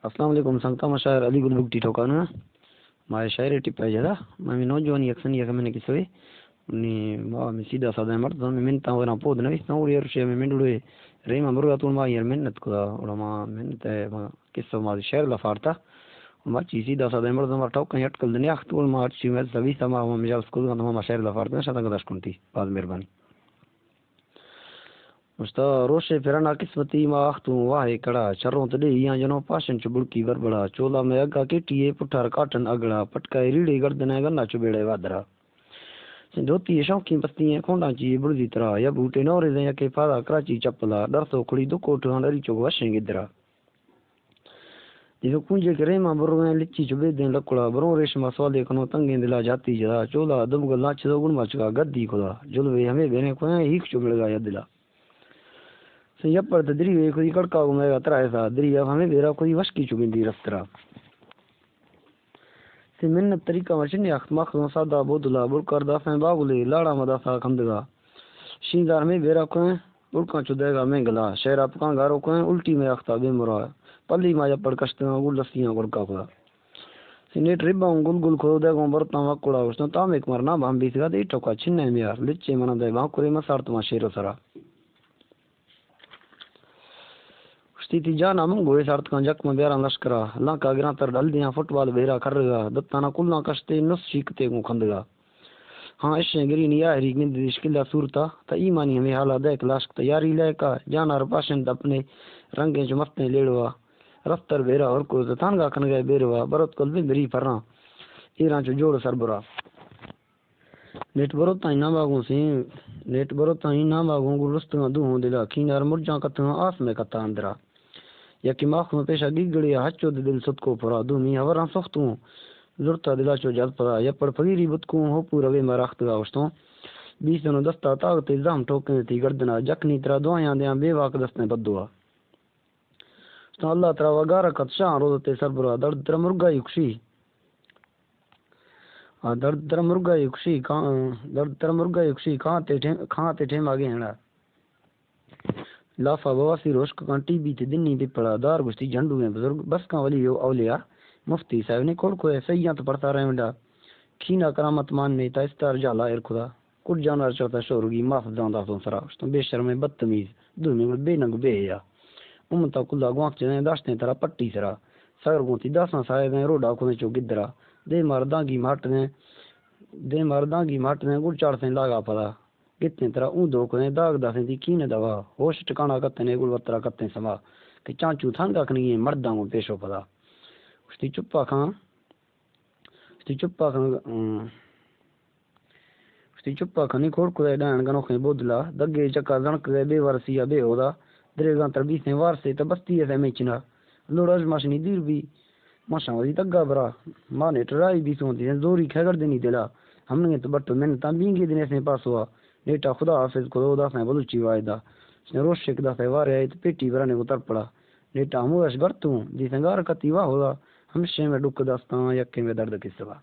السلام علیکم سنگتا میں شاعر علی گل بگٹی ٹھوکانا مائے شاعر ٹپا جدا میں نوجوان یکسن یہ میں نے کسوے نی ما میں سیدھا سادا مرد میں منتا ورا پود نوی نور یر شے میں منڈوے ریما مرغا تو ما یر منت کو اور ما منت ما کسو ما شعر لفارتا ما چی سیدھا سادا مرد ما ٹوکا یٹکل دنیا خطول ما چی میں سوی سما ما مجال سکول ما شعر لفارتا شتا گداش کنتی بعد مہربانی مستا روشے پھرنا قسمتی ما اختوں واہ کڑا چروں تدے یاں جنو پاشن چ بڑکی وربڑا چولا میں اگا کیٹیے پٹھار کاٹن اگڑا پٹکائے ریڑی گردن گنا چبیڑے وادرا سندوتی شوقی بستی کھونڈا چی بڑدی طرح یا بوٹے نورے دے کے پادا کراچی چپلا ڈر تو کھڑی دو کوٹ ہنڈری چو وشیں گدرا دیو کنجے کرے ما برو لچی چبے دین لکڑا برو ریشما سوالے کنو تنگے دلا جاتی جدا چولا دم گلا چدو گن مچا گدی کھلا جلوے ہمیں بینے کو ایک چبڑ گا دلا سیا پر دری وے کوئی کڑکا میں اترا ایسا دری اب ہمیں میرا کوئی وش کی چگندی رفترا سے من طریقہ مچنے اخت مخ سادا بودلا بڑکر دافیں باغلے لاڑا مدافع کھندگا شیندار میں بیرا کویں بڑکا چدے گا میں گلا شہر اپ کا گارو کویں الٹی میں اختا بے مرا پلی ما پر کشتیاں گل لسیاں گڑکا کھلا سنیٹ ربا گل گل کھو دے گو برتا وکڑا اس تو تام ایک مرنا بام بیس گا دے ٹوکا چھنے میں یار لچے منا دے با کرے مسار تو شیرو سرا تی جانا منگوے سارت کا جک میں بیارا لشکرا اللہ کا گران تر ڈل دیاں فٹ بال بیرا کر گا دتانا کلنا کشتے نس شیکتے کو کھندگا ہاں اشیں گری نیا ہری گند دشکلا صورتا تا ایمانی ہمیں حالا دیکھ لاشک تیاری لے کا جانا رپاشن اپنے رنگیں جو مفتیں لیڑوا رفتر بیرا اور کو زتان گا کھن گئے بیروا برت کل بھی بری فرنا ایران چو جوڑ سربرا نیٹ بروتا ہی نہ باگوں سے نیٹ بروتا ہی نہ باگوں گل رستوں دو ہوں دلا کھینار مرجاں کتاں آس میں کتا اندرا یا کہ ماخ میں پیشہ گڑی ہچو دل سد کو پھرا دومی ہورا سختوں زرتا دلا چو جل پڑا یا پر پگیری بتکوں ہو پورا وے مرخت گا وشتوں بیس دنوں دستا طاقت الزام ٹوکنے تھی گردنا جکنی طرح دعائیں دیاں بے واق دستیں بدعا تو اللہ تعالی وغیرہ کت شاہ روزتے سربرا درد در مرغا یکشی درد در مرغا یکشی درد در مرغا یکشی کھاں تے ٹھیم آگے ہنڑا لافا بواسی روشک کان ٹی بی تے دنی پہ پڑا دار گشتی جھنڈو میں بزرگ بس کا ولی اولیاء مفتی صاحب نے کھوڑ کو سیاں تو پڑھتا رہے منڈا کھینا کرامت مان نے تا استار جالا ایر خدا کٹ جانا چوتا شورگی معاف داندا تو سرا تو بے شرم بدتمیز دو میں بے ننگ بے یا امتا کلا گواک چنے داشتے ترا پٹی سرا سر گونتی داساں سائے دیں روڈا کو چو گدرا دے مرداں کی ماٹ نے گڑ چاڑ سے لاگا پڑا کتنے طرح اون دو کو داغ داسیں دی کینے دوا ہوش ٹکانا کتنے گل وترا کتنے سما کہ چانچو تھانگا کنی مرداں کو پیشو پدا استی چپا کھان کھنی کھوڑ کو ڈان گنو کھے بودلا دگے چکا زنک بے ورسیا بے ہودا درے تر بیسیں وار سے تبستی ہے میچنا لوڑج ماشنی دیر بھی ماشا وی تگا برا مانے ٹرائی بھی سونتی زوری کھگر دینی دلا ہم نے تو بٹ میں تا بینگے دنے سے پاس ہوا نیٹا خدا حافظ کو دا سے بلوچی وائدہ روش شک دا سے وارے ہے پیٹی برانے اتر پڑا نیٹا موش گرتوں دی سنگار کتی وا ہوگا ہمشے میں ڈک دستاں یکے میں درد کی سوا